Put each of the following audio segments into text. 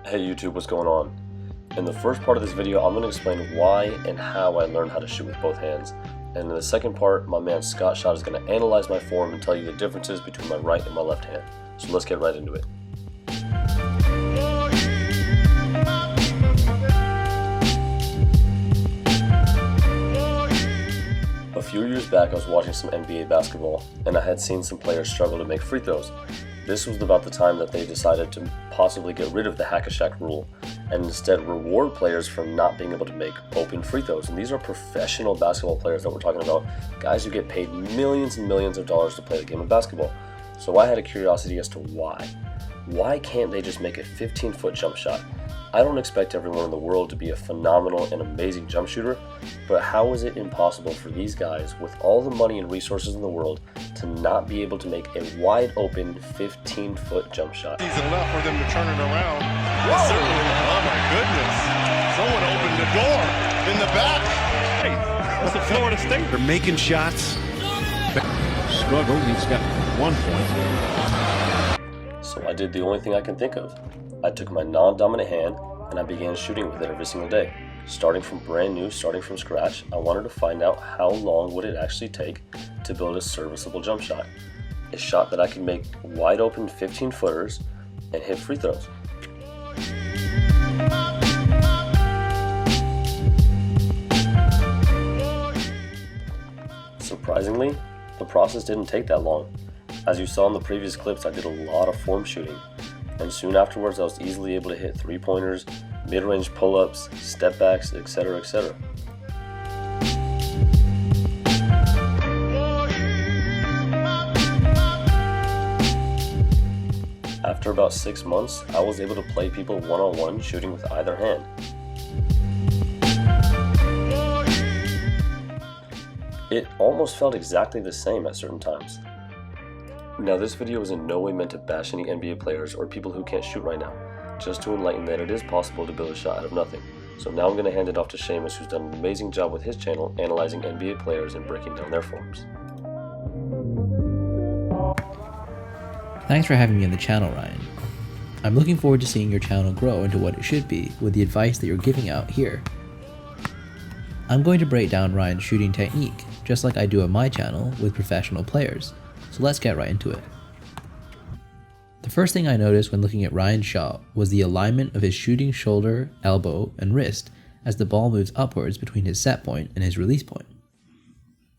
Hey YouTube, what's going on? In the first part of this video, I'm going to explain why and how I learned how to shoot with both hands. And in the second part, my man Scott Shot is going to analyze my form and tell you the differences between my right and my left hand. So let's get right into it. A few years back, I was watching some NBA basketball, and I had seen some players struggle to make free throws. This was about the time that they decided to possibly get rid of the hack-a-Shaq rule and instead reward players for not being able to make open free throws. And these are professional basketball players that we're talking about, guys who get paid millions and millions of dollars to play the game of basketball. So I had a curiosity as to why. Why can't they just make a 15-foot jump shot? I don't expect everyone in the world to be a phenomenal and amazing jump shooter, but how is it impossible for these guys with all the money and resources in the world to not be able to make a wide open 15-foot jump shot? Season enough for them to turn it around. Certainly, oh my goodness. Someone opened the door in the back. Hey, that's the Florida State. They're making shots. Struggled, he's got 1 point. So I did the only thing I can think of. I took my non-dominant hand and I began shooting with it every single day. Starting from brand new, starting from scratch, I wanted to find out how long would it actually take to build a serviceable jump shot. A shot that I could make wide open 15-footers and hit free throws. Surprisingly, the process didn't take that long. As you saw in the previous clips, I did a lot of form shooting. And soon afterwards I was easily able to hit three-pointers, mid-range pull-ups, step-backs, etc., etc. After about 6 months, I was able to play people one-on-one shooting with either hand. It almost felt exactly the same at certain times. Now this video is in no way meant to bash any NBA players or people who can't shoot right now, just to enlighten that it is possible to build a shot out of nothing. So now I'm going to hand it off to Seamus, who's done an amazing job with his channel analyzing NBA players and breaking down their forms. Thanks for having me on the channel, Ryan. I'm looking forward to seeing your channel grow into what it should be with the advice that you're giving out here. I'm going to break down Ryan's shooting technique, just like I do on my channel with professional players. So let's get right into it. The first thing I noticed when looking at Ryan's shot was the alignment of his shooting shoulder, elbow, and wrist as the ball moves upwards between his set point and his release point.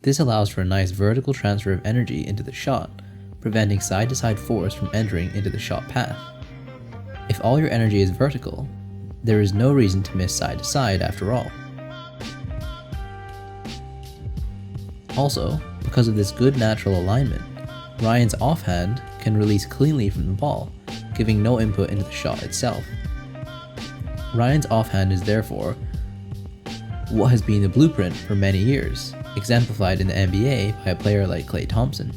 This allows for a nice vertical transfer of energy into the shot, preventing side-to-side force from entering into the shot path. If all your energy is vertical, there is no reason to miss side-to-side after all. Also, because of this good natural alignment, Ryan's offhand can release cleanly from the ball, giving no input into the shot itself. Ryan's offhand is therefore what has been the blueprint for many years, exemplified in the NBA by a player like Klay Thompson.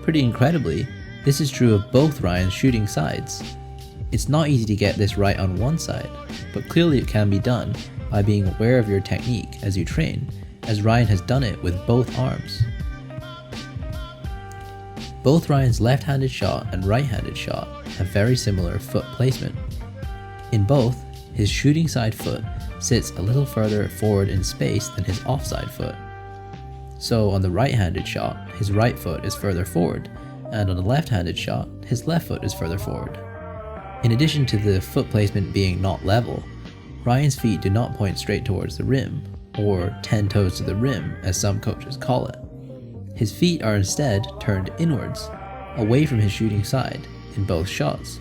Pretty incredibly, this is true of both Ryan's shooting sides. It's not easy to get this right on one side, but clearly it can be done by being aware of your technique as you train, as Ryan has done it with both arms. Both Ryan's left-handed shot and right-handed shot have very similar foot placement. In both, his shooting side foot sits a little further forward in space than his offside foot. So on the right-handed shot, his right foot is further forward, and on the left-handed shot, his left foot is further forward. In addition to the foot placement being not level, Ryan's feet do not point straight towards the rim, or 10 toes to the rim as some coaches call it. His feet are instead turned inwards, away from his shooting side, in both shots.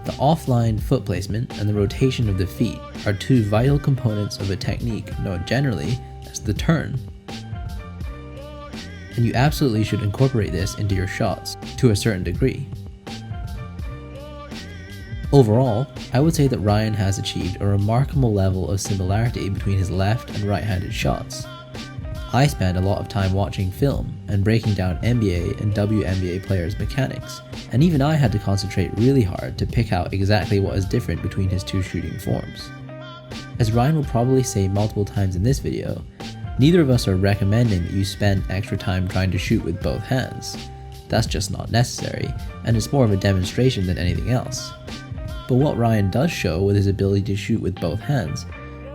The offline foot placement and the rotation of the feet are two vital components of a technique known generally as the turn. And you absolutely should incorporate this into your shots to a certain degree. Overall, I would say that Ryan has achieved a remarkable level of similarity between his left and right-handed shots. I spend a lot of time watching film and breaking down NBA and WNBA players' mechanics, and even I had to concentrate really hard to pick out exactly what is different between his two shooting forms. As Ryan will probably say multiple times in this video, neither of us are recommending that you spend extra time trying to shoot with both hands. That's just not necessary, and it's more of a demonstration than anything else. But what Ryan does show with his ability to shoot with both hands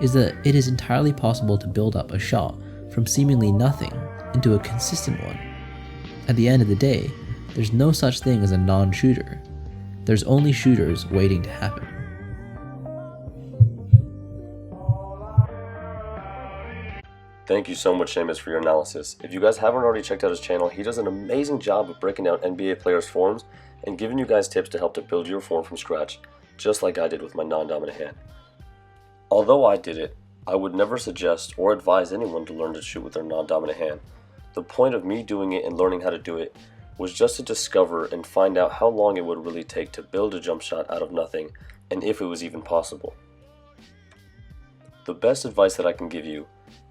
is that it is entirely possible to build up a shot from seemingly nothing into a consistent one. At the end of the day, there's no such thing as a non-shooter. There's only shooters waiting to happen. Thank you so much, Seamus, for your analysis. If you guys haven't already checked out his channel, he does an amazing job of breaking down NBA players' forms and giving you guys tips to help to build your form from scratch, just like I did with my non-dominant hand. Although I did it, I would never suggest or advise anyone to learn to shoot with their non-dominant hand. The point of me doing it and learning how to do it was just to discover and find out how long it would really take to build a jump shot out of nothing, and if it was even possible. The best advice that I can give you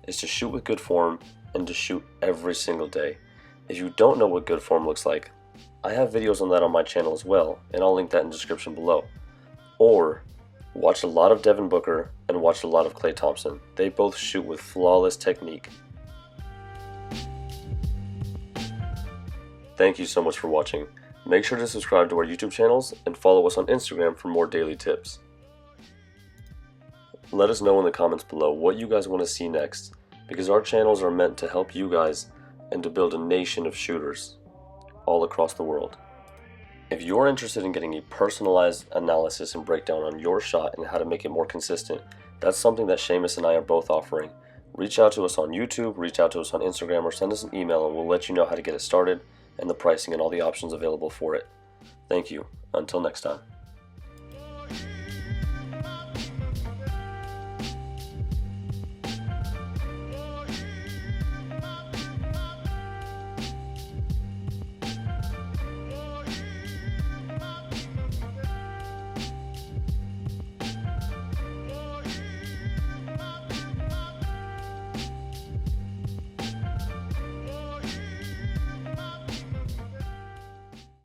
is to shoot with good form and to shoot every single day. If you don't know what good form looks like, I have videos on that on my channel as well, and I'll link that in the description below. Or watch a lot of Devin Booker and watch a lot of Klay Thompson. They both shoot with flawless technique. Thank you so much for watching. Make sure to subscribe to our YouTube channels and follow us on Instagram for more daily tips. Let us know in the comments below what you guys want to see next, because our channels are meant to help you guys and to build a nation of shooters all across the world. If you're interested in getting a personalized analysis and breakdown on your shot and how to make it more consistent, that's something that Seamus and I are both offering. Reach out to us on YouTube, reach out to us on Instagram, or send us an email and we'll let you know how to get it started and the pricing and all the options available for it. Thank you. Until next time.